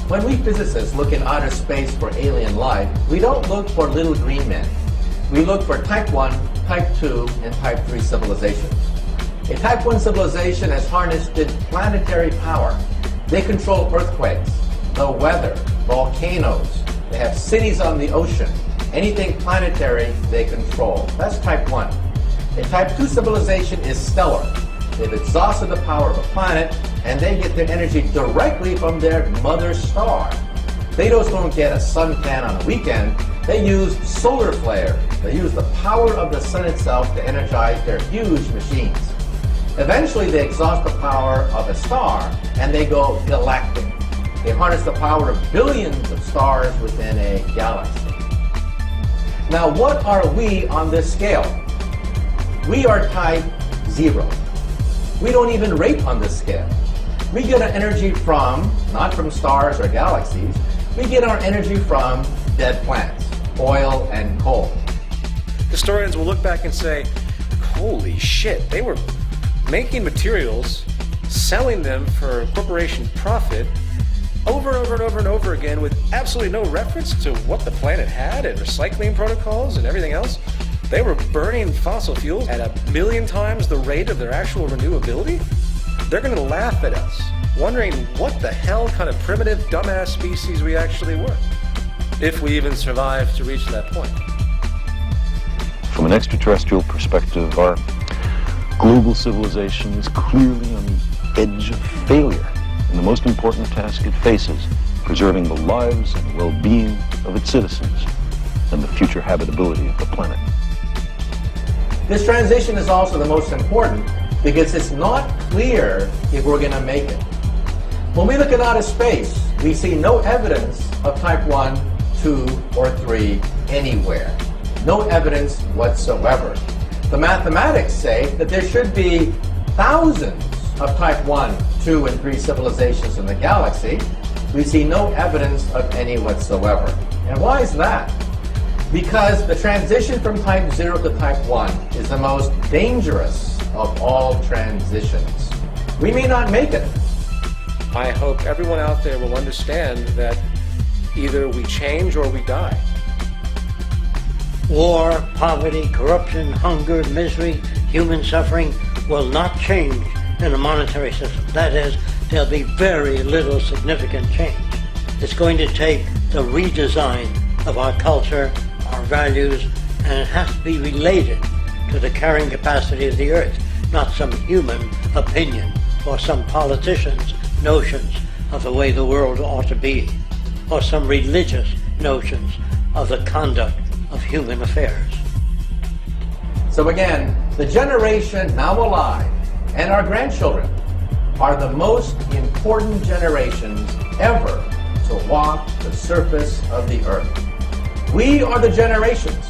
When we physicists look in outer space for alien life, we don't look for little green men. We look for type 1, type 2, and type 3 civilizations. A type 1 civilization has harnessed planetary power. They control earthquakes, the weather, volcanoes. They have cities on the ocean. Anything planetary, they control. That's type 1. A type 2 civilization is stellar. They've exhausted the power of a planet, and they get their energy directly from their mother star. They don't get a suntan on a weekend. They use solar flares. They use the power of the sun itself to energize their huge machines. Eventually, they exhaust the power of a star, and they go galactic. They harness the power of billions of stars within a galaxy. Now, what are we on this scale? We are type 0. We don't even rate on this scale. We get our energy from, not from stars or galaxies, we get our energy from dead plants, oil and coal. Historians will look back and say, holy shit, they were making materials, selling them for corporation profit over and over and over and over again with absolutely no reference to what the planet had and recycling protocols and everything else. They were burning fossil fuels at 1,000,000 times the rate of their actual renewability. They're going to laugh at us, wondering what the hell kind of primitive, dumbass species we actually were, if we even survived to reach that point. From an extraterrestrial perspective, our global civilization is clearly on the edge of failure in the most important task it faces, preserving the lives and well-being of its citizens and the future habitability of the planet. This transition is also the most important because it's not clear if we're going to make it. When we look at outer space, we see no evidence of type 1, 2, or 3 anywhere. No evidence whatsoever. The mathematics say that there should be thousands of type 1, 2, and 3 civilizations in the galaxy. We see no evidence of any whatsoever. And why is that? Because the transition from type 0 to type 1 is the most dangerous of all transitions. We may not make it. I hope everyone out there will understand that either we change or we die. War, poverty, corruption, hunger, misery, human suffering will not change in a monetary system. That is, there'll be very little significant change. It's going to take the redesign of our culture, our values, and it has to be related to the carrying capacity of the earth, not some human opinion or some politician's notions of the way the world ought to be, or some religious notions of the conduct of human affairs. So again, the generation now alive and our grandchildren are the most important generations ever to walk the surface of the earth. We are the generations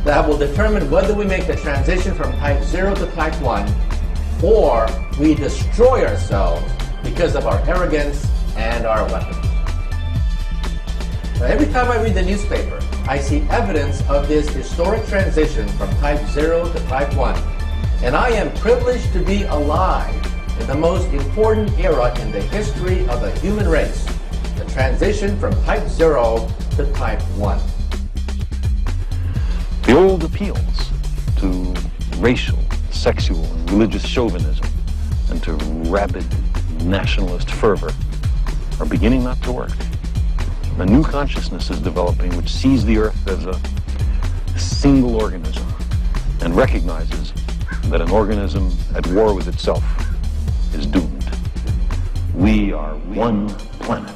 that will determine whether we make the transition from type 0 to type 1 or we destroy ourselves because of our arrogance and our weapons. Now, every time I read the newspaper, I see evidence of this historic transition from type 0 to type 1. And I am privileged to be alive in the most important era in the history of the human race, the transition from type 0 to type 1. The old appeals to racial, sexual, and religious chauvinism and to rabid nationalist fervor are beginning not to work. A new consciousness is developing which sees the earth as a single organism and recognizes that an organism at war with itself is doomed. We are one planet.